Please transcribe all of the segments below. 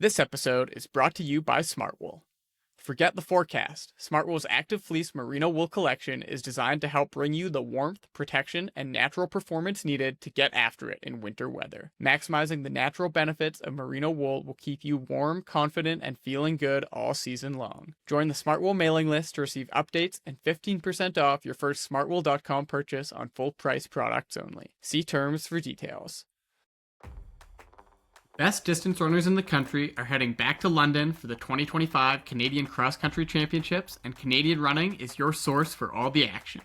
This episode is brought to you by Smartwool. Forget the forecast. Smartwool's Active Fleece Merino Wool collection is designed to help bring you the warmth, protection, and natural performance needed to get after it in winter weather. Maximizing the natural benefits of merino wool will keep you warm, confident, and feeling good all season long. Join the Smartwool mailing list to receive updates and 15% off your first smartwool.com purchase on full-price products only. See terms for details. Best distance runners in the country are heading back to London for the 2025 Canadian Cross Country Championships, and Canadian Running is your source for all the action.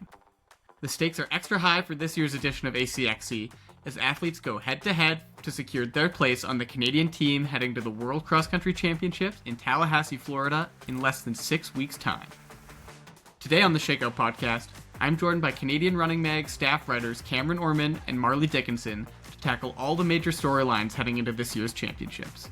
The stakes are extra high for this year's edition of ACXC, as athletes go head-to-head to secure their place on the Canadian team heading to the World Cross Country Championships in Tallahassee, Florida in less than 6 weeks' time. Today on the Shakeout Podcast, I'm joined by Canadian Running Mag staff writers Cameron Ormond and Marley Dickinson to tackle all the major storylines heading into this year's championships.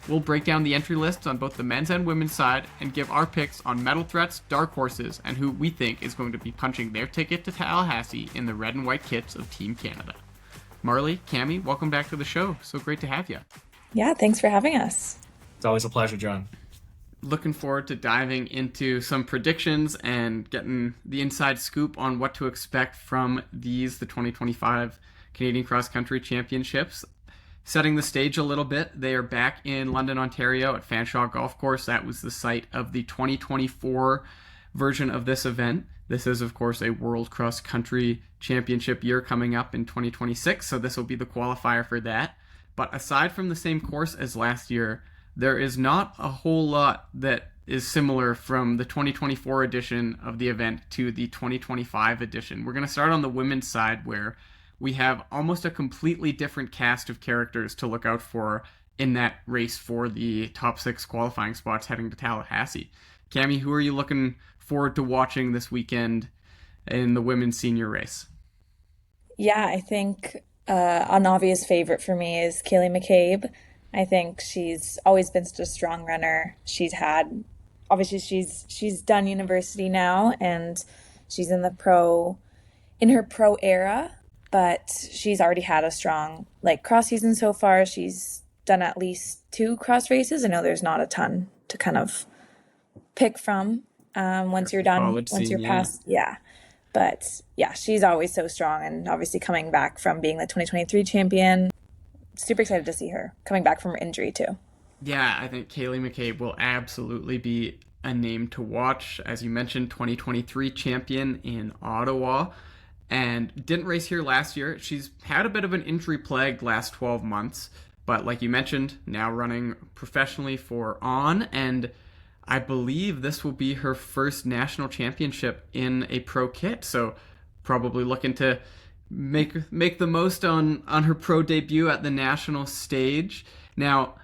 We'll break down the entry lists on both the men's and women's side and give our picks on medal threats, dark horses, and who we think is going to be punching their ticket to Tallahassee in the red and white kits of Team Canada. Marley, Cammy, welcome back to the show. So great to have you. Yeah, thanks for having us. It's always a pleasure, John. Looking forward to diving into some predictions and getting the inside scoop on what to expect from the 2025 Canadian Cross Country Championships. Setting the stage a little bit, they are back in London, Ontario at Fanshawe Golf Course. That was the site of the 2024 version of this event. This is, of course, a World Cross Country Championship year coming up in 2026, so this will be the qualifier for that. But aside from the same course as last year, there is not a whole lot that is similar from the 2024 edition of the event to the 2025 edition. We're going to start on the women's side, where we have almost a completely different cast of characters to look out for in that race for the top 6 qualifying spots heading to Tallahassee. Cammy, who are you looking forward to watching this weekend in the women's senior race? Yeah, I think an obvious favorite for me is Kaylee McCabe. I think she's always been such a strong runner. She's done university now, and she's in her pro era, but she's already had a strong cross season so far. She's done at least 2 cross races. I know there's not a ton to kind of pick from once you're done, once you're past. Yeah. But yeah, she's always so strong, and obviously coming back from being the 2023 champion. Super excited to see her coming back from her injury too. Yeah, I think Kaylee McCabe will absolutely be a name to watch. As you mentioned, 2023 champion in Ottawa, and didn't race here last year. She's had a bit of an injury-plagued last 12 months, but like you mentioned, now running professionally for On, and I believe this will be her first national championship in a pro kit, so probably looking to make the most on her pro debut at the national stage. Now,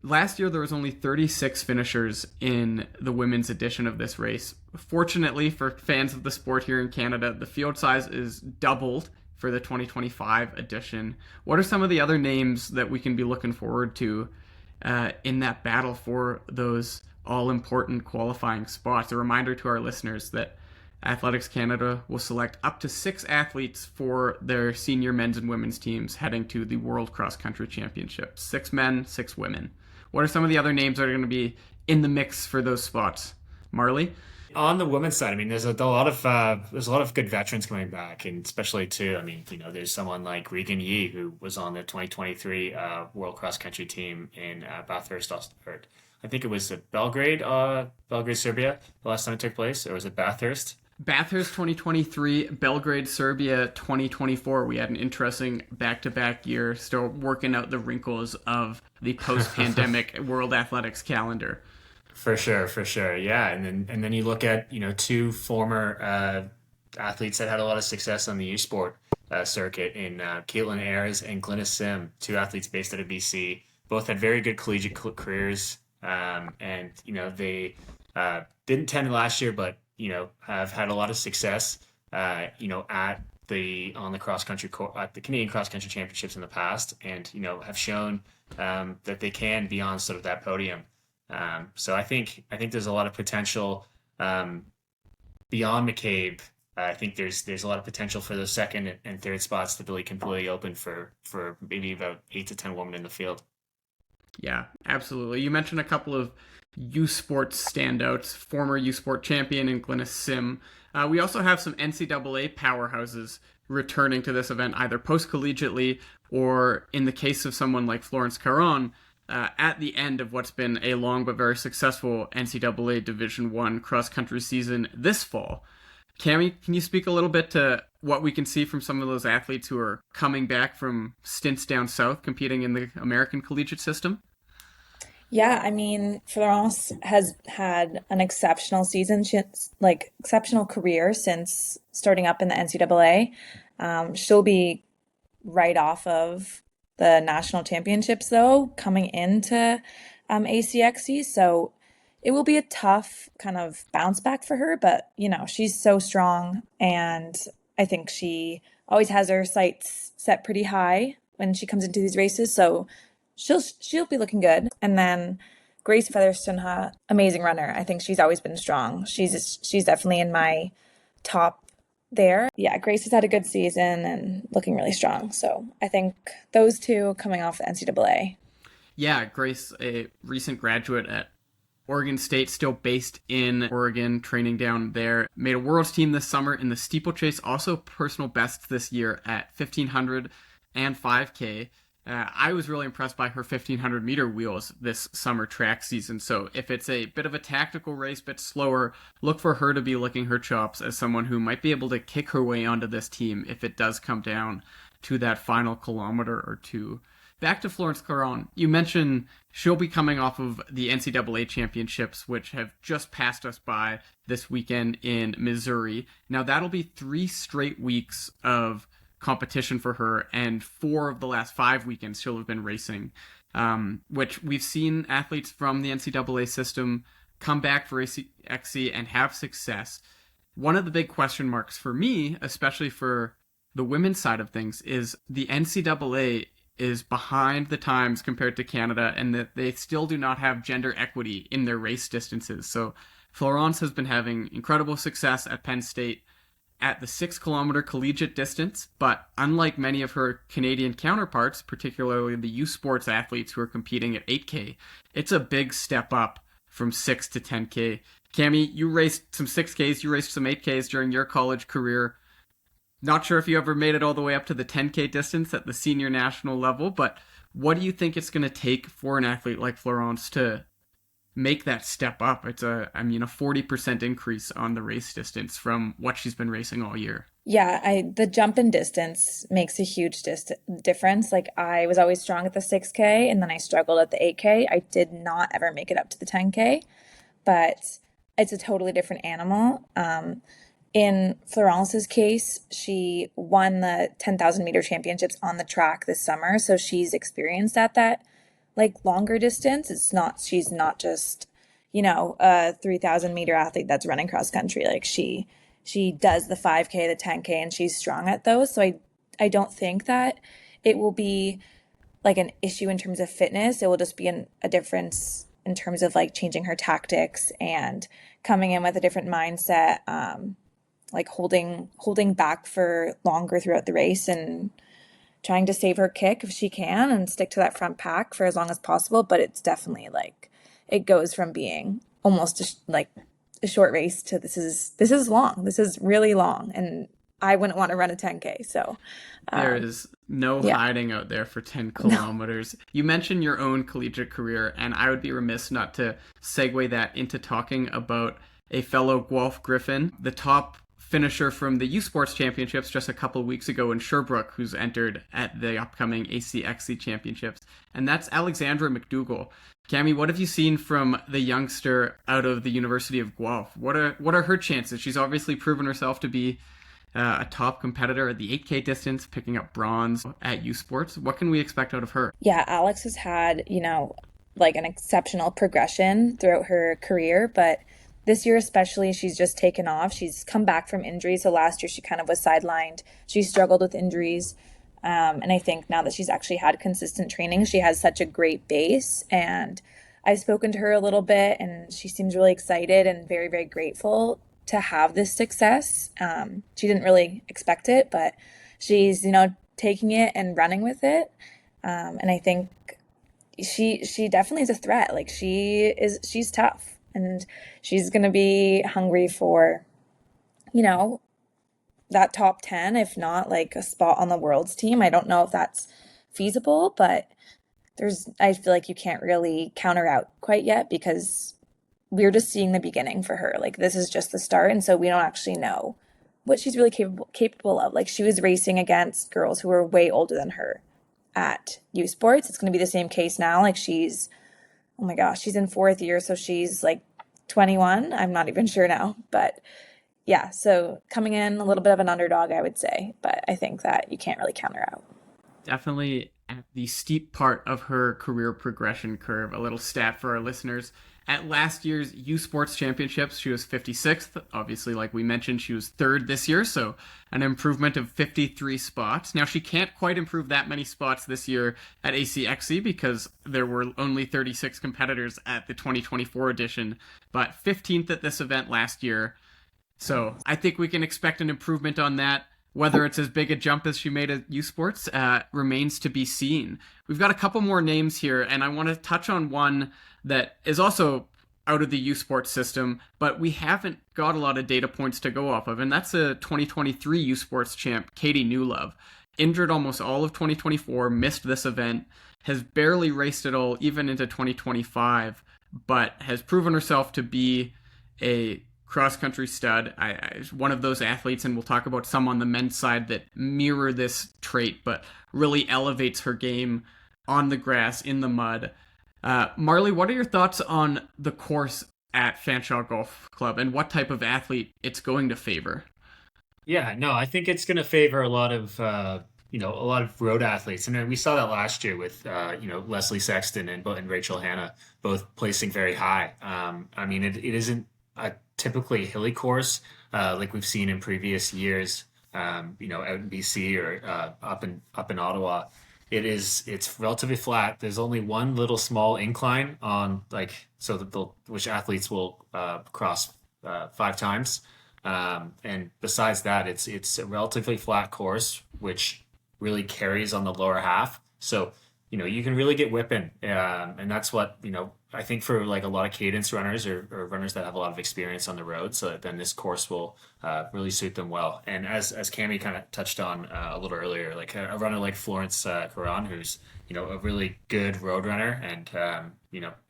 last year there was only 36 finishers in the women's edition of this race. Fortunately for fans of the sport here in Canada, the field size is doubled for the 2025 edition. What are some of the other names that we can be looking forward to in that battle for those all-important qualifying spots? A reminder to our listeners that Athletics Canada will select up to 6 athletes for their senior men's and women's teams heading to the World Cross Country Championships. 6 men, 6 women. What are some of the other names that are going to be in the mix for those spots? Marley? On the women's side, there's a lot of good veterans coming back, and especially too, there's someone like Regan Yee, who was on the 2023 World Cross Country team in Bathurst, I think it was Belgrade, Serbia, the last time it took place, or was it Bathurst? Bathurst 2023, Belgrade, Serbia 2024. We had an interesting back-to-back year, still working out the wrinkles of the post-pandemic World Athletics calendar. For sure, yeah. And then you look at 2 former athletes that had a lot of success on the U Sport circuit in Caitlin Ayres and Glynis Sim, 2 athletes based out of BC. Both had very good collegiate careers, and they didn't attend last year, but have had a lot of success, at the Canadian Cross Country Championships in the past, and have shown that they can be on sort of that podium. So I think there's a lot of potential beyond McCabe. I think there's a lot of potential for those second and third spots to be completely open for maybe about 8 to 10 women in the field. Yeah, absolutely. You mentioned a couple of U Sports standouts, former U Sport champion in Glynis Sim. We also have some NCAA powerhouses returning to this event, either post collegiately or, in the case of someone like Florence Caron, at the end of what's been a long but very successful NCAA Division One cross country season this fall. Cami, can you speak a little bit to what we can see from some of those athletes who are coming back from stints down south competing in the American collegiate system? Yeah, I mean, Florence has had an exceptional season, like exceptional career since starting up in the NCAA. She'll be right off of the national championships, though, coming into ACXC. So it will be a tough kind of bounce back for her, but she's so strong, and I think she always has her sights set pretty high when she comes into these races. So she'll be looking good. And then Grace Featherston, amazing runner. I think she's always been strong. She's definitely in my top there. Yeah, Grace has had a good season and looking really strong. So I think those two coming off the NCAA. Yeah, Grace, a recent graduate at Oregon State, still based in Oregon, training down there. Made a world's team this summer in the steeplechase, also personal best this year at 1500 and 5K. I was really impressed by her 1500 meter wheels this summer track season. So if it's a bit of a tactical race, bit slower, look for her to be licking her chops as someone who might be able to kick her way onto this team if it does come down to that final kilometer or two. Back to Florence Caron. You mentioned she'll be coming off of the NCAA championships, which have just passed us by this weekend in Missouri. Now that'll be 3 straight weeks of competition for her, and 4 of the last 5 weekends she'll have been racing, which we've seen athletes from the NCAA system come back for ACXC and have success. One of the big question marks for me, especially for the women's side of things, is the NCAA is behind the times compared to Canada, and that they still do not have gender equity in their race distances. So Florence has been having incredible success at Penn State at the 6-kilometer collegiate distance, but unlike many of her Canadian counterparts, particularly the U Sports athletes who are competing at 8K, it's a big step up from 6 to 10K. Cami, you raced some 6Ks, you raced some 8Ks during your college career. Not sure if you ever made it all the way up to the 10K distance at the senior national level, but what do you think it's going to take for an athlete like Florence to make that step up? It's a 40% increase on the race distance from what she's been racing all year. Yeah, the jump in distance makes a huge difference. Like, I was always strong at the 6K, and then I struggled at the 8K. I did not ever make it up to the 10K, but it's a totally different animal. In Florence's case, she won the 10,000 meter championships on the track this summer, so she's experienced at that like longer distance. She's not just, a 3,000 meter athlete that's running cross country. Like, she does the 5K, the 10K, and she's strong at those. So I don't think that it will be like an issue in terms of fitness. It will just be a difference in terms of like changing her tactics and coming in with a different mindset, like holding back for longer throughout the race and trying to save her kick if she can and stick to that front pack for as long as possible. But it's definitely like, it goes from being almost like a short race to this is long. This is really long, and I wouldn't want to run a 10K. So there is no hiding out there for 10 kilometers. No. You mentioned your own collegiate career, and I would be remiss not to segue that into talking about a fellow Guelph Griffin, the top finisher from the U Sports Championships just a couple of weeks ago in Sherbrooke, who's entered at the upcoming ACXC Championships, and that's Alexandra McDougall. Cami, what have you seen from the youngster out of the University of Guelph? What are her chances? She's obviously proven herself to be a top competitor at the 8K distance, picking up bronze at U Sports. What can we expect out of her? Yeah, Alex has had, like an exceptional progression throughout her career, but this year especially, she's just taken off. She's come back from injuries. So last year she kind of was sidelined. She struggled with injuries. And I think now that she's actually had consistent training, she has such a great base. And I've spoken to her a little bit, and she seems really excited and very, very grateful to have this success. She didn't really expect it, but she's, taking it and running with it. And I think she definitely is a threat. Like she's tough, and she's gonna be hungry for, you know, that top 10, if not like a spot on the world's team. I don't know if that's feasible, but I feel like you can't really count her out quite yet because we're just seeing the beginning for her. Like this is just the start, and so we don't actually know what she's really capable of. Like she was racing against girls who were way older than her at U Sports. It's going to be the same case now. Like she's, oh my gosh, she's in fourth year, so she's like 21. I'm not even sure now, but yeah. So coming in a little bit of an underdog, I would say, but I think that you can't really count her out. Definitely at the steep part of her career progression curve. A little stat for our listeners. At last year's U Sports Championships, she was 56th. Obviously, like we mentioned, she was third this year, so an improvement of 53 spots. Now, she can't quite improve that many spots this year at ACXC because there were only 36 competitors at the 2024 edition, but 15th at this event last year. So I think we can expect an improvement on that. Whether it's as big a jump as she made at U Sports remains to be seen. We've got a couple more names here, and I want to touch on one that is also out of the U Sports system, but we haven't got a lot of data points to go off of, and that's a 2023 U Sports champ, Katie Newlove. Injured almost all of 2024, missed this event, has barely raced at all, even into 2025, but has proven herself to be a cross-country stud. One of those athletes, and we'll talk about some on the men's side that mirror this trait, but really elevates her game on the grass, in the mud. Marley, what are your thoughts on the course at Fanshawe Golf Club and what type of athlete it's going to favor? Yeah, no, I think it's going to favor a lot of a lot of road athletes, and we saw that last year with Leslie Sexton and Rachel Hanna both placing very high. I mean, it isn't a typically hilly course like we've seen in previous years. Out in BC or up in Ottawa. It's relatively flat. There's only one little small incline on which athletes will cross 5 times. And besides that, it's a relatively flat course, which really carries on the lower half. So, you can really get whipping. And that's what, I think for like a lot of cadence runners or runners that have a lot of experience on the road. So then this course will really suit them well. And as Cami kind of touched on a little earlier, like a runner like Florence Caron, who's, a really good road runner and,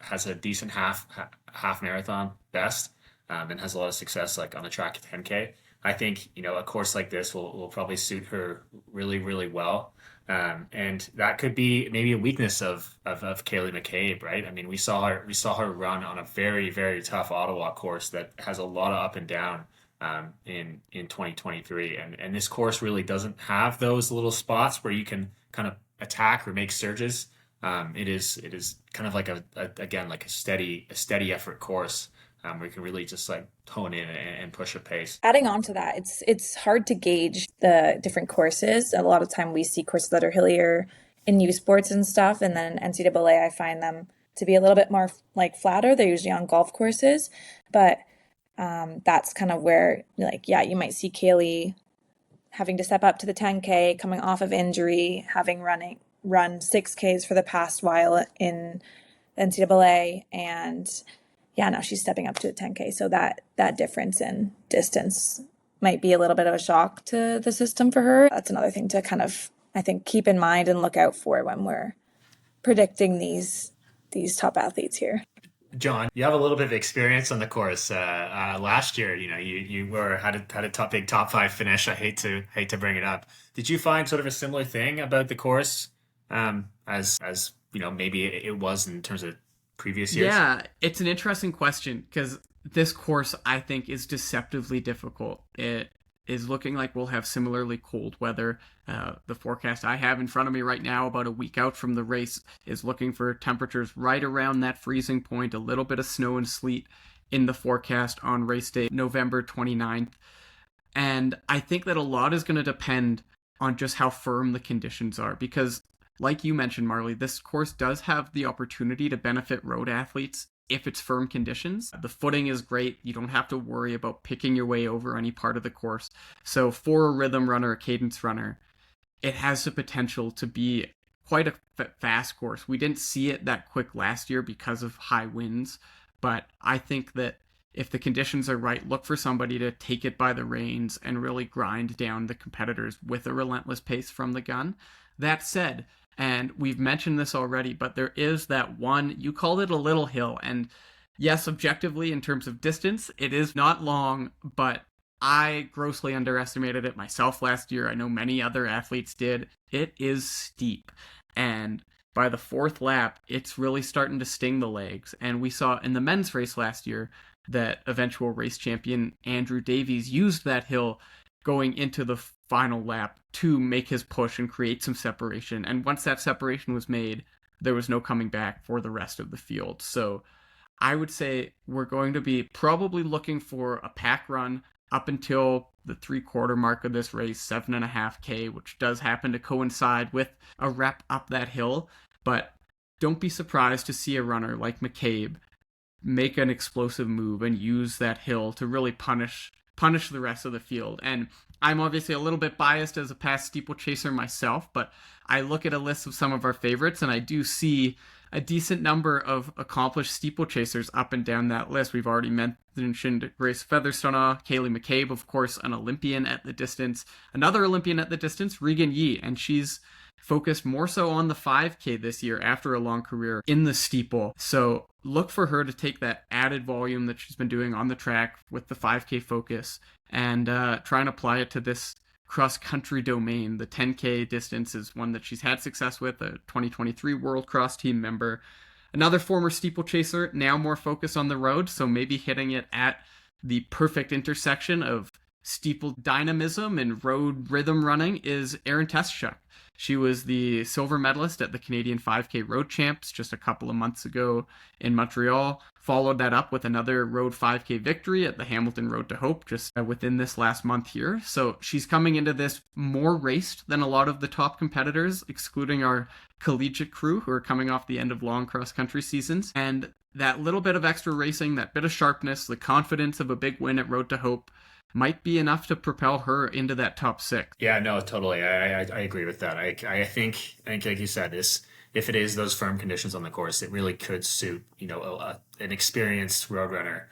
has a decent half marathon best and has a lot of success like on the track at 10K. I think, a course like this will probably suit her really, really well. And that could be maybe a weakness of Kaylee McCabe, right? I mean, we saw her run on a very, very tough Ottawa course that has a lot of up and down in 2023. And this course really doesn't have those little spots where you can kind of attack or make surges. It is kind of like a steady effort course. Where you can really just like hone in and push a pace. Adding on to that, it's hard to gauge the different courses. A lot of time we see courses that are hillier in U Sports and stuff, and then in NCAA I find them to be a little bit more like flatter. They're usually on golf courses, but that's kind of where you might see Kaylee having to step up to the 10K, coming off of injury, having run 6Ks for the past while in NCAA, and yeah, now she's stepping up to a 10K. So that difference in distance might be a little bit of a shock to the system for her. That's another thing to kind of, I think, keep in mind and look out for when we're predicting these top athletes here. John, you have a little bit of experience on the course. Last year, you had a big top 5 finish. I hate to bring it up. Did you find sort of a similar thing about the course as maybe it was in terms of previous years? Yeah, it's an interesting question because this course, I think, is deceptively difficult. It is looking like we'll have similarly cold weather. The forecast I have in front of me right now, about a week out from the race, is looking for temperatures right around that freezing point, a little bit of snow and sleet in the forecast on race day, November 29th. And I think that a lot is going to depend on just how firm the conditions are because, like you mentioned, Marley, this course does have the opportunity to benefit road athletes if it's firm conditions. The footing is great. You don't have to worry about picking your way over any part of the course. So for a rhythm runner, a cadence runner, it has the potential to be quite a fast course. We didn't see it that quick last year because of high winds, but I think that if the conditions are right, look for somebody to take it by the reins and really grind down the competitors with a relentless pace from the gun. That said, and we've mentioned this already, but there is that one, you called it a little hill, and yes, objectively, in terms of distance, it is not long, but I grossly underestimated it myself last year. I know many other athletes did. It is steep. And by the fourth lap, it's really starting to sting the legs. And we saw in the men's race last year that eventual race champion Andrew Davies used that hill going into the final lap to make his push and create some separation. And once that separation was made, there was no coming back for the rest of the field. So I would say we're going to be probably looking for a pack run up until the 3/4 mark of this race, 7.5K, which does happen to coincide with a rep up that hill. But don't be surprised to see a runner like McCabe make an explosive move and use that hill to really punish the rest of the field. And I'm obviously a little bit biased as a past steeplechaser myself, but I look at a list of some of our favorites and I do see a decent number of accomplished steeplechasers up and down that list. We've already mentioned Grace Featherstone, Kaylee McCabe, of course, an Olympian at the distance, another Olympian at the distance, Regan Yee, and she's focused more so on the 5K this year after a long career in the steeple. So look for her to take that added volume that she's been doing on the track with the 5K focus and try and apply it to this cross-country domain. The 10K distance is one that she's had success with, a 2023 World Cross Team member. Another former steeplechaser, now more focused on the road, so maybe hitting it at the perfect intersection of steeple dynamism and road rhythm running, is Erin Teschuk. She was the silver medalist at the Canadian 5K Road Champs just a couple of months ago in Montreal. Followed that up with another Road 5K victory at the Hamilton Road to Hope just within this last month here. So she's coming into this more raced than a lot of the top competitors, excluding our collegiate crew who are coming off the end of long cross-country seasons. And that little bit of extra racing, that bit of sharpness, the confidence of a big win at Road to Hope might be enough to propel her into that top 6. Yeah, no, totally. I agree with that. I think like you said, if it is those firm conditions on the course, it really could suit, an experienced road runner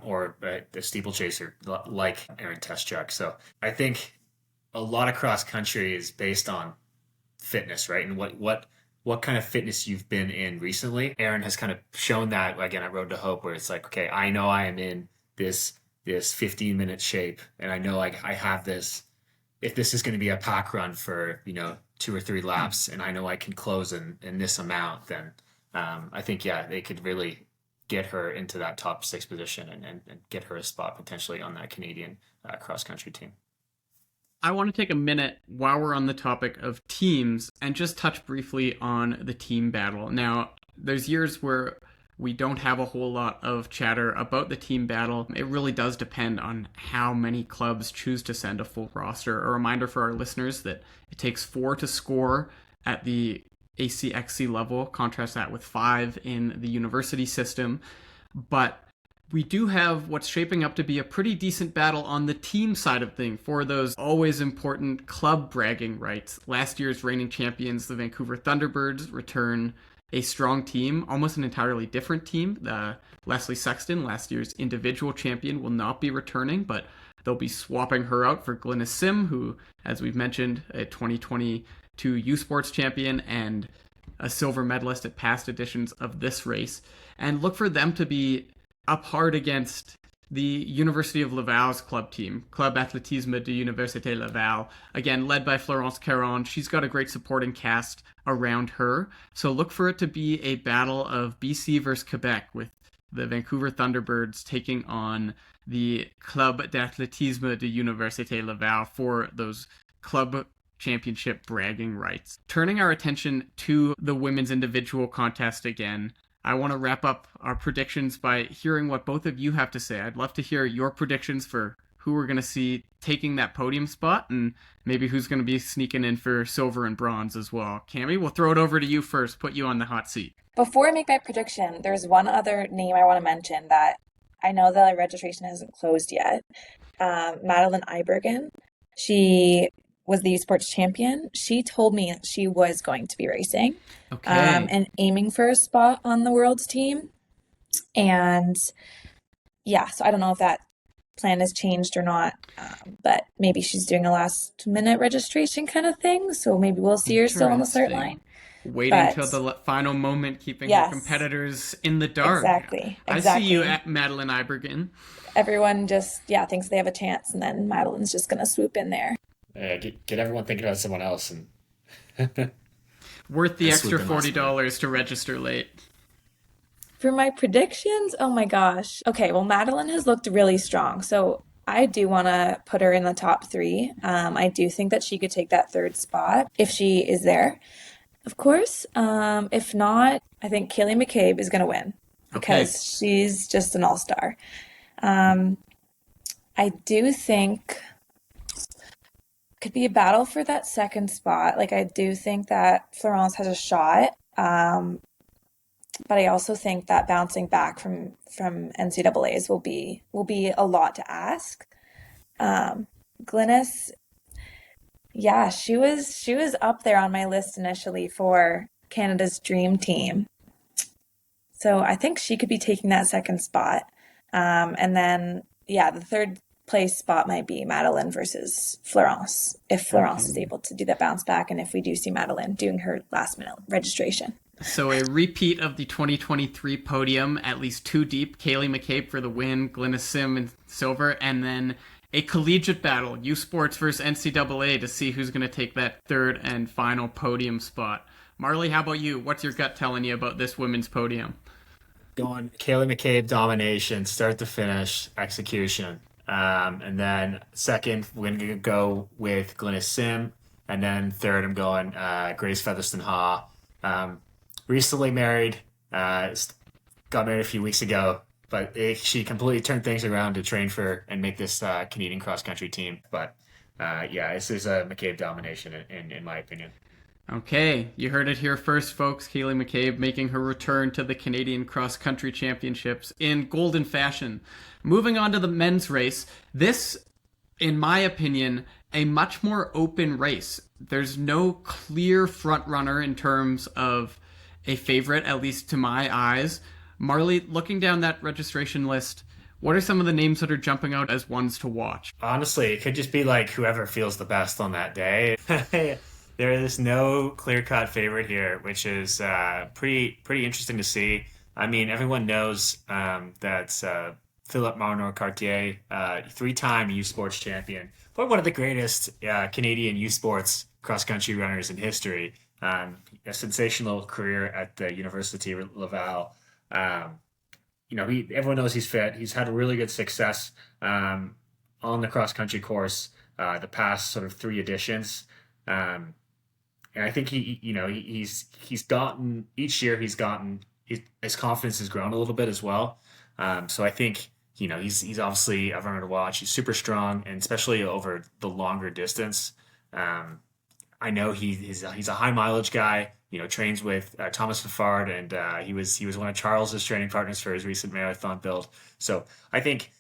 or a steeplechaser like Erin Teschuk. So I think a lot of cross country is based on fitness, right? And what kind of fitness you've been in recently. Erin has kind of shown that again at Road to Hope, where it's like, okay, I know I am in this 15-minute shape, and I know I have this. If this is going to be a pack run for 2 or 3 laps, and I know I can close in this amount, then I think they could really get her into that top 6 position and get her a spot potentially on that Canadian cross country team. I want to take a minute while we're on the topic of teams and just touch briefly on the team battle. Now, there's years where we don't have a whole lot of chatter about the team battle. It really does depend on how many clubs choose to send a full roster. A reminder for our listeners that it takes 4 to score at the ACXC level. Contrast that with 5 in the university system. But we do have what's shaping up to be a pretty decent battle on the team side of things for those always important club bragging rights. Last year's reigning champions, the Vancouver Thunderbirds, return a strong team, almost an entirely different team. Leslie Sexton, last year's individual champion, will not be returning, but they'll be swapping her out for Glynis Sim, who, as we've mentioned, a 2022 U Sports champion and a silver medalist at past editions of this race. And look for them to be up hard against the University of Laval's club team, Club Athlétisme de Université Laval, again, led by Florence Caron. She's got a great supporting cast around her. So look for it to be a battle of BC versus Quebec, with the Vancouver Thunderbirds taking on the Club d'Athlétisme de Université Laval for those club championship bragging rights. Turning our attention to the women's individual contest again, I want to wrap up our predictions by hearing what both of you have to say. I'd love to hear your predictions for who we're going to see taking that podium spot and maybe who's going to be sneaking in for silver and bronze as well. Cammie, we'll throw it over to you first, put you on the hot seat. Before I make my prediction, there's one other name I want to mention that I know the registration hasn't closed yet. Madeline Ibergen. She was the U Sports champion, she told me she was going to be racing, Okay. and aiming for a spot on the world's team. And yeah, so I don't know if that plan has changed or not, but maybe she's doing a last minute registration kind of thing. So maybe we'll see her still on the start line. Waiting till the final moment, keeping her competitors in the dark. Exactly. I see you at Madeline Ibergen. Everyone just, thinks they have a chance, and then Madeline's just going to swoop in there. Get everyone thinking about someone else. And worth the extra $40 to register late. For my predictions, oh my gosh. Okay, well, Madeline has looked really strong, so I do want to put her in the top 3. I do think that she could take that 3rd spot if she is there, of course. If not, I think Kaylee McCabe is going to win because she's just an all-star. I do think could be a battle for that 2nd spot. Like, I do think that Florence has a shot. But I also think that bouncing back from NCAAs will be a lot to ask. Glynis, she was up there on my list initially for Canada's dream team. So I think she could be taking that 2nd spot. And then the 3rd place spot might be Madeline versus Florence, if Florence is able to do that bounce back, and if we do see Madeline doing her last minute registration. So a repeat of the 2023 podium, at least 2 deep, Kaylee McCabe for the win, Glynis Sim in silver, and then a collegiate battle, U Sports versus NCAA, to see who's going to take that 3rd and final podium spot. Marley, how about you? What's your gut telling you about this women's podium? Going Kaylee McCabe domination, start to finish, execution. And then 2nd, we're going to go with Glynis Sim. And then 3rd, I'm going Grace Featherston-Ha. Recently married, got married a few weeks ago, but she completely turned things around to train for and make this Canadian cross-country team. But this is a McCabe domination in my opinion. Okay, you heard it here first, folks. Kaylee McCabe making her return to the Canadian Cross Country Championships in golden fashion. Moving on to the men's race, this, in my opinion, a much more open race. There's no clear front runner in terms of a favorite, at least to my eyes. Marley, looking down that registration list, what are some of the names that are jumping out as ones to watch? Honestly, it could just be like whoever feels the best on that day. There is no clear-cut favorite here, which is pretty interesting to see. I mean, everyone knows that Philippe Marnoir-Cartier, 3-time U Sports champion, but one of the greatest Canadian U Sports cross-country runners in history. A sensational career at the University of Laval. Everyone knows he's fit. He's had really good success on the cross-country course the past sort of 3 editions. And I think he's gotten each year. His confidence has grown a little bit as well. So I think he's obviously a runner to watch. He's super strong, and especially over the longer distance. I know he's a high mileage guy. Trains with Thomas Fafard, and he was one of Charles's training partners for his recent marathon build. So I think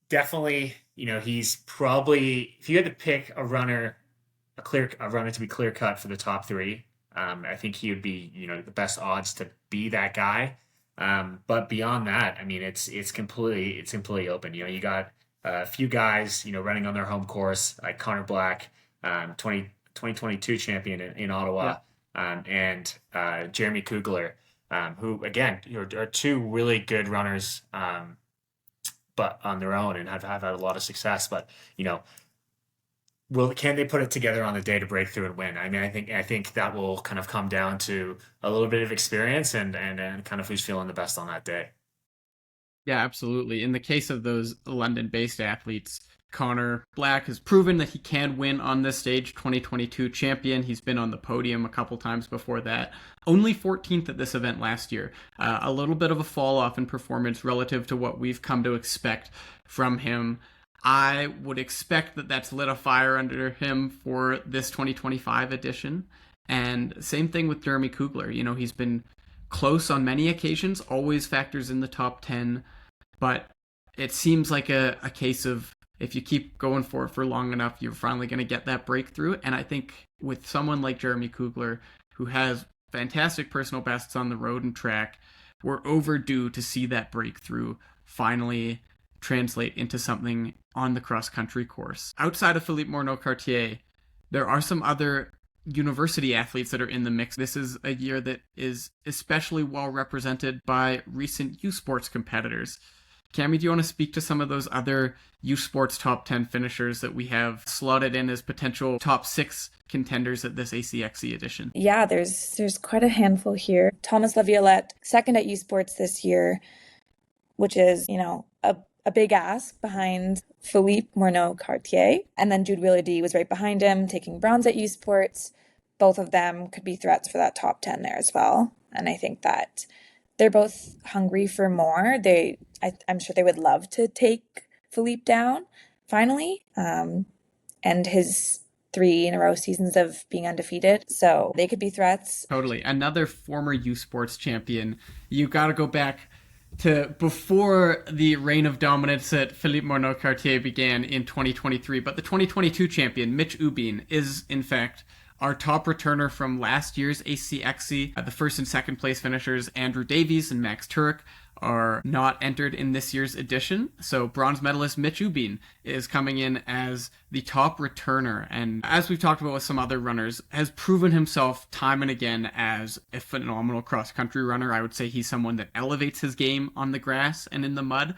definitely he's probably, if you had to pick a runner to be clear cut for the top 3, I think he would be the best odds to be that guy. But beyond that, I mean, it's completely open. You got a few guys running on their home course, like Connor Black, 2022 champion in Ottawa, and Jeremy Kugler, who again are 2 really good runners, but on their own, and have had a lot of success. But can they put it together on the day to break through and win? I mean, I think that will kind of come down to a little bit of experience and kind of who's feeling the best on that day. Yeah, absolutely. In the case of those London-based athletes, Connor Black has proven that he can win on this stage, 2022 champion. He's been on the podium a couple times before that. Only 14th at this event last year. A little bit of a fall off in performance relative to what we've come to expect from him. I would expect that that's lit a fire under him for this 2025 edition. And same thing with Jeremy Kugler. He's been close on many occasions, always factors in the top 10, but it seems like a case of if you keep going for it for long enough, you're finally going to get that breakthrough. And I think with someone like Jeremy Kugler, who has fantastic personal bests on the road and track, we're overdue to see that breakthrough finally translate into something on the cross-country course. Outside of Philippe Morneau-Cartier, there are some other university athletes that are in the mix. This is a year that is especially well represented by recent youth sports competitors. Cami, do you want to speak to some of those other youth sports top 10 finishers that we have slotted in as potential top 6 contenders at this ACXC edition? Yeah, there's quite a handful here. Thomas Laviolette, second at youth sports this year, which is, a big ask behind Philippe Morneau-Cartier. And then Jude Wheeler-D was right behind him, taking bronze at youth sports. Both of them could be threats for that top 10 there as well. And I think that they're both hungry for more. I'm sure they would love to take Philippe down finally, and his 3 in a row seasons of being undefeated. So they could be threats. Totally. Another former youth sports champion. You got to go back to before the reign of dominance that Philippe Morneau-Cartier began in 2023. But the 2022 champion, Mitch Ubin, is in fact our top returner from last year's ACXC. The first and second place finishers, Andrew Davies and Max Turek, are not entered in this year's edition. So bronze medalist Mitch Ubin is coming in as the top returner. And as we've talked about with some other runners, has proven himself time and again as a phenomenal cross-country runner. I would say he's someone that elevates his game on the grass and in the mud.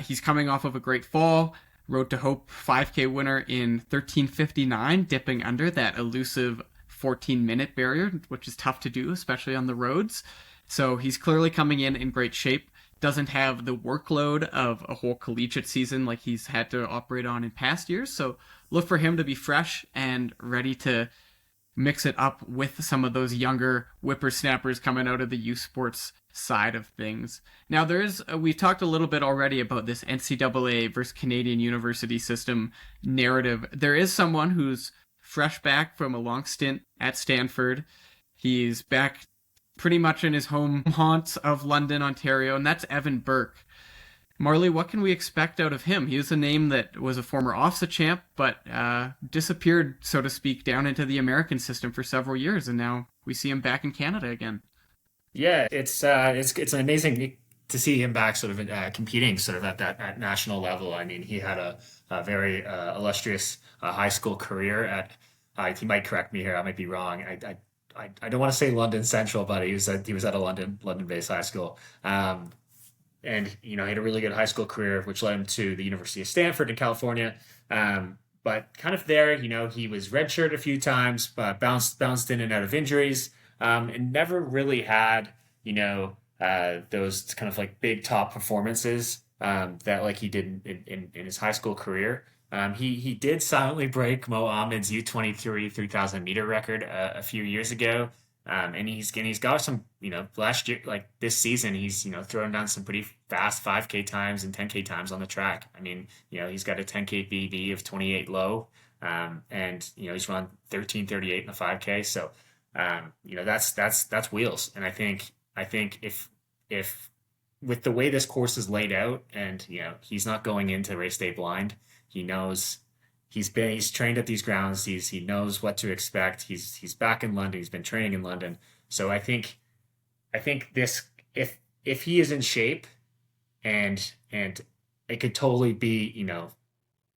He's coming off of a great fall. Road to Hope 5K winner in 13:59, dipping under that elusive 14-minute barrier, which is tough to do, especially on the roads. So he's clearly coming in great shape. Doesn't have the workload of a whole collegiate season like he's had to operate on in past years. So look for him to be fresh and ready to mix it up with some of those younger whippersnappers coming out of the youth sports side of things. Now we've talked a little bit already about this NCAA versus Canadian university system narrative. There is someone who's fresh back from a long stint at Stanford. He's back pretty much in his home haunts of London, Ontario, and that's Evan Burke. Marley, what can we expect out of him? He was a name that was a former OFSA champ, but disappeared, so to speak, down into the American system for several years, and now we see him back in Canada again. Yeah, it's amazing to see him back, sort of competing, sort of at national level. I mean, he had a very illustrious high school career at. He might correct me here. I might be wrong. I don't want to say London Central, but he was at a London-based high school. And he had a really good high school career, which led him to the University of Stanford in California. But kind of there, he was redshirted a few times, but bounced in and out of injuries, and never really had, those kind of like big top performances that like he did in his high school career. He did silently break Mo Ahmed's U23 3,000 meter record a few years ago. And he's got some, last year, like this season, he's, throwing down some pretty fast 5K times and 10K times on the track. I mean, he's got a 10K BB of 28 low, and, he's run 13:38 in the 5K. So, that's wheels. And I think if with the way this course is laid out and, he's not going into race day blind, he knows he's trained at these grounds. He knows what to expect. He's back in London. He's been training in London. So I think this, if he is in shape and it could totally be,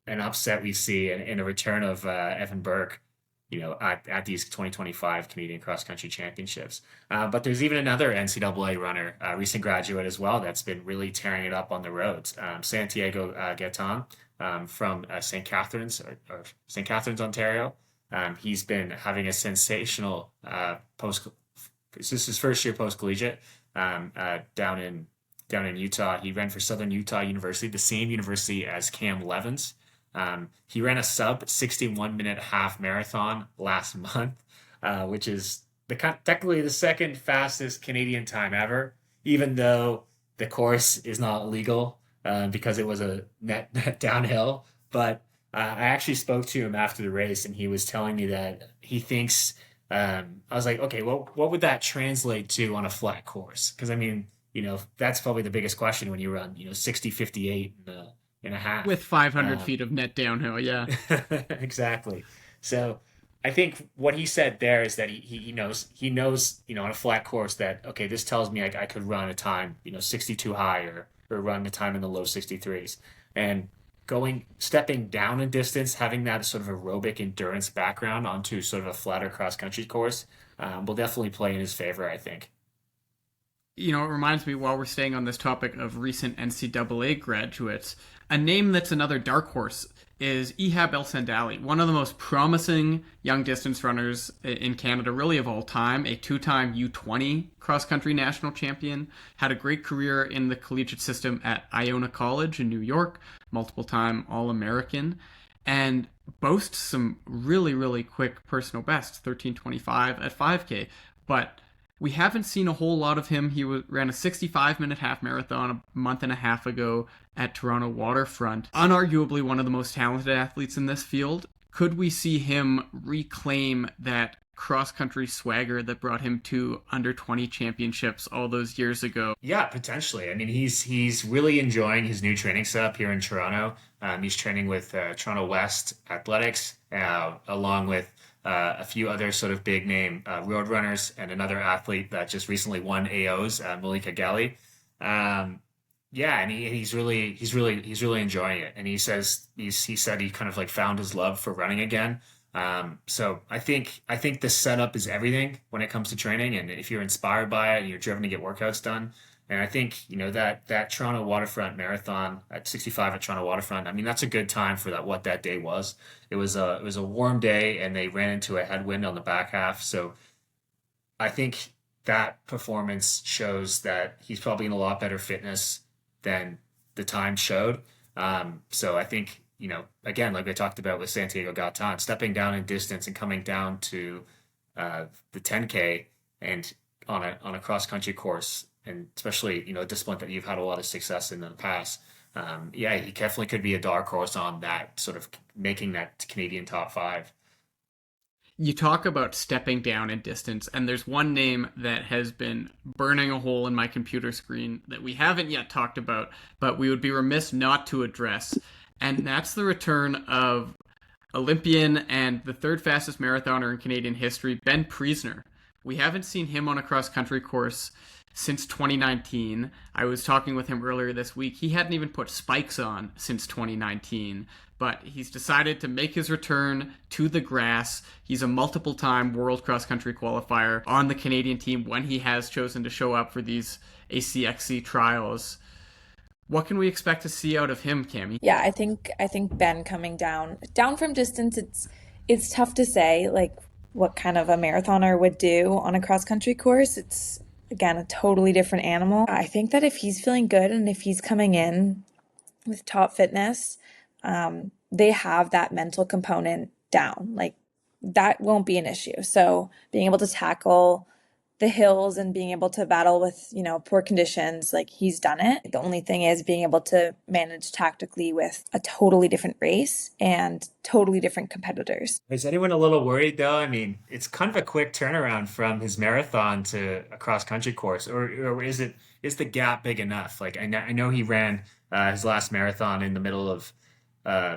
an upset we see in a return of Evan Burke, at these 2025 Canadian Cross Country Championships. But there's even another NCAA runner, a recent graduate as well, that's been really tearing it up on the roads. Santiago Gaetan from St. Catharines, or St. Catharines, Ontario. He's been having a sensational this is his first year post-collegiate down in Utah. He ran for Southern Utah University, the same university as Cam Levins. He ran a sub 61-minute half marathon last month, which is technically the second fastest Canadian time ever, even though the course is not legal because it was a net downhill. But I actually spoke to him after the race, and he was telling me that he thinks, I was like, okay, well, what would that translate to on a flat course? Because I mean, that's probably the biggest question when you run, 60:58 and a half. With 500 feet of net downhill, yeah. Exactly. So I think what he said there is that he knows on a flat course that, okay, this tells me I could run a time 62 high, or run a time in the low 63s, and stepping down in distance, having that sort of aerobic endurance background onto sort of a flatter cross country course will definitely play in his favor, I think. It reminds me, while we're staying on this topic of recent NCAA graduates, a name that's another dark horse is Ihab El Sandali, one of the most promising young distance runners in Canada, really of all time, a two-time U20 cross-country national champion, had a great career in the collegiate system at Iona College in New York, multiple-time All-American, and boasts some really, really quick personal bests, 13:25 at 5K, but we haven't seen a whole lot of him. He ran a 65-minute half marathon a month and a half ago at Toronto Waterfront. Unarguably one of the most talented athletes in this field. Could we see him reclaim that cross-country swagger that brought him to under-20 championships all those years ago? Yeah, potentially. I mean, he's really enjoying his new training setup here in Toronto. He's training with Toronto West Athletics, along with a few other sort of big name road runners, and another athlete that just recently won AOs, Malika Gali. And he's really enjoying it. And he said he kind of like found his love for running again. So I think the setup is everything when it comes to training. And if you're inspired by it and you're driven to get workouts done, and I think, that Toronto Waterfront Marathon at 65 at Toronto Waterfront, I mean, that's a good time for what that day was. It was a warm day, and they ran into a headwind on the back half. So I think that performance shows that he's probably in a lot better fitness than the time showed. So I think, again, like I talked about with Santiago Gatan, stepping down in distance and coming down to the 10K and on a cross-country course, and especially, a discipline that you've had a lot of success in the past. He definitely could be a dark horse on that, sort of making that Canadian top 5. You talk about stepping down in distance, and there's one name that has been burning a hole in my computer screen that we haven't yet talked about, but we would be remiss not to address, and that's the return of Olympian and the third fastest marathoner in Canadian history, Ben Priesner. We haven't seen him on a cross-country course since 2019. I was talking with him earlier this week. He hadn't even put spikes on since 2019, but he's decided to make his return to the grass. He's a multiple-time world cross-country qualifier on the Canadian team when he has chosen to show up for these ACXC trials. What can we expect to see out of him, Cammie? Yeah, I think Ben coming down from distance, it's tough to say like what kind of a marathoner would do on a cross-country course. It's, again, a totally different animal. I think that if he's feeling good and if he's coming in with top fitness, they have that mental component down. Like, that won't be an issue. So being able to tackle the hills and being able to battle with, poor conditions, like, he's done it. The only thing is being able to manage tactically with a totally different race and totally different competitors. Is anyone a little worried though? I mean, it's kind of a quick turnaround from his marathon to a cross country course, or is the gap big enough? Like, I know he ran his last marathon in the middle of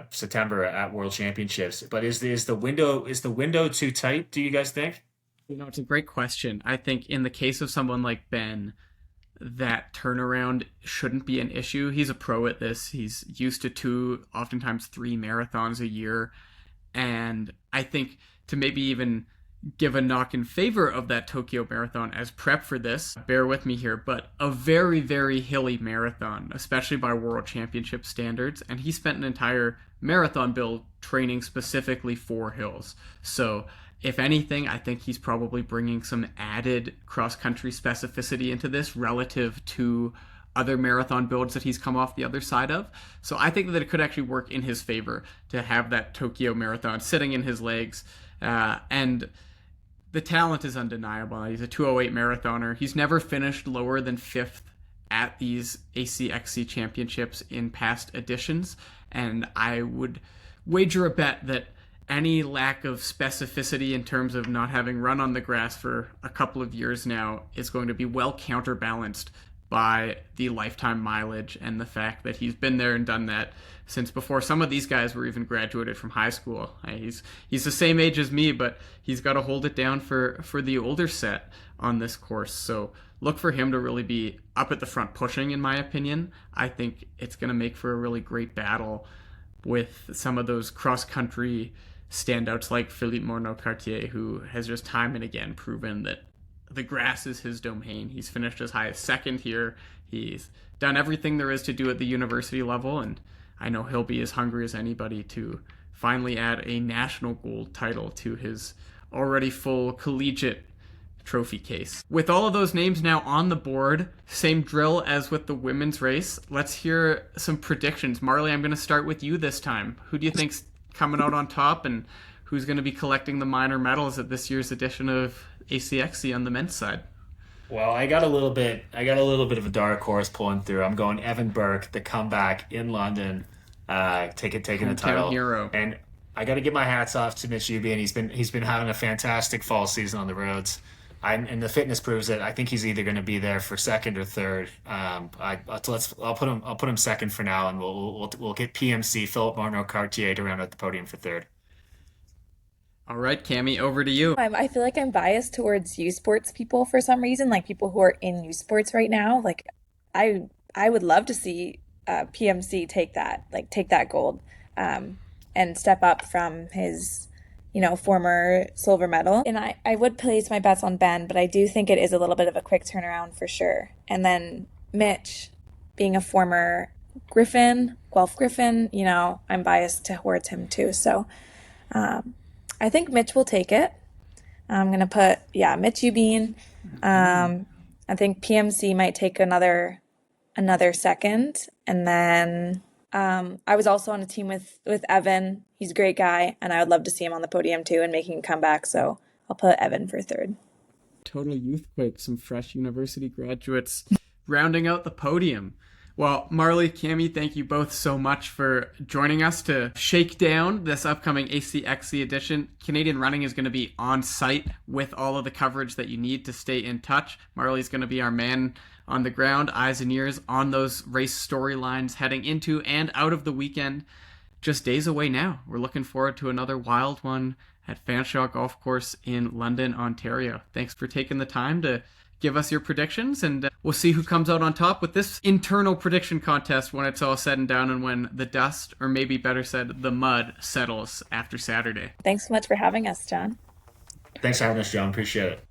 September at World Championships, but is the window too tight, do you guys think? It's a great question. I think in the case of someone like Ben, that turnaround shouldn't be an issue. He's a pro at this. He's used to 2, oftentimes 3 marathons a year. And I think to maybe even give a knock in favor of that Tokyo Marathon as prep for this, bear with me here, but a very, very hilly marathon, especially by World Championship standards. And he spent an entire marathon build training specifically for hills. So if anything, I think he's probably bringing some added cross-country specificity into this relative to other marathon builds that he's come off the other side of. So I think that it could actually work in his favor to have that Tokyo Marathon sitting in his legs. And the talent is undeniable. He's a 2:08 marathoner. He's never finished lower than 5th at these ACXC championships in past editions. And I would wager a bet that any lack of specificity in terms of not having run on the grass for a couple of years now is going to be well counterbalanced by the lifetime mileage and the fact that he's been there and done that since before some of these guys were even graduated from high school. He's the same age as me, but he's got to hold it down for the older set on this course. So look for him to really be up at the front pushing, in my opinion. I think it's going to make for a really great battle with some of those cross-country standouts like Philippe Morneau-Cartier, who has just time and again proven that the grass is his domain. He's finished as high as second here. He's done everything there is to do at the university level, and I know he'll be as hungry as anybody to finally add a national gold title to his already full collegiate trophy case. With all of those names now on the board, same drill as with the women's race. Let's hear some predictions. Marley, I'm going to start with you this time. Who do you think's coming out on top, and who's going to be collecting the minor medals at this year's edition of ACXC on the men's side? Well, I got a little bit of a dark horse pulling through. I'm going Evan Burke, the comeback in London, taking the title. Hero. And I got to give my hats off to Mitch Ubian. He's been having a fantastic fall season on the roads. And the fitness proves it. I think he's either going to be there for second or third. I'll put him second for now, and we'll get PMC Philippe Morneau-Cartier to round out the podium for third. All right, Cammie, over to you. I feel like I'm biased towards U Sports people for some reason, like people who are in U Sports right now. Like, I would love to see PMC take that gold, and step up from his former silver medal. And I would place my bets on Ben, but I do think it is a little bit of a quick turnaround for sure. And then Mitch, being a former Guelph Griffin, I'm biased towards him too. So I think Mitch will take it. I'm going to put, Mitch Ubian. I think PMC might take another second. And then I was also on a team with Evan. He's a great guy, and I would love to see him on the podium too and making a comeback. So I'll put Evan for third. Total youthquake, some fresh university graduates rounding out the podium. Well, Marley, Cammie, thank you both so much for joining us to shake down this upcoming ACXC edition. Canadian Running is going to be on site with all of the coverage that you need to stay in touch. Marley's going to be our man on the ground, eyes and ears on those race storylines heading into and out of the weekend. Just days away now. We're looking forward to another wild one at Fanshawe Golf Course in London, Ontario. Thanks for taking the time to give us your predictions, and we'll see who comes out on top with this internal prediction contest when it's all said and done and when the dust, or maybe better said, the mud, settles after Saturday. Thanks so much for having us, John. Thanks for having us, John. Appreciate it.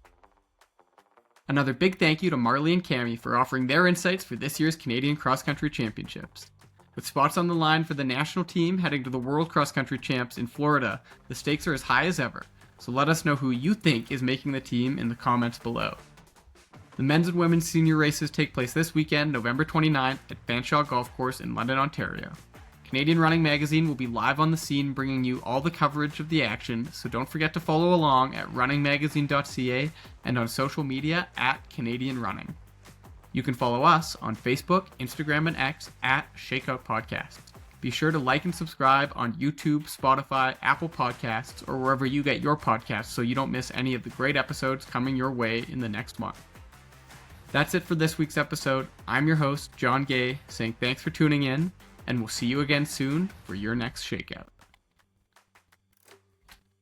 Another big thank you to Marley and Cammie for offering their insights for this year's Canadian Cross Country Championships. With spots on the line for the national team heading to the World Cross Country Champs in Florida, the stakes are as high as ever, so let us know who you think is making the team in the comments below. The men's and women's senior races take place this weekend, November 29th, at Fanshawe Golf Course in London, Ontario. Canadian Running Magazine will be live on the scene bringing you all the coverage of the action, so don't forget to follow along at runningmagazine.ca and on social media at Canadian Running. You can follow us on Facebook, Instagram, and X at Shakeout Podcast. Be sure to like and subscribe on YouTube, Spotify, Apple Podcasts, or wherever you get your podcasts so you don't miss any of the great episodes coming your way in the next month. That's it for this week's episode. I'm your host, John Gay, saying thanks for tuning in, and we'll see you again soon for your next Shakeout.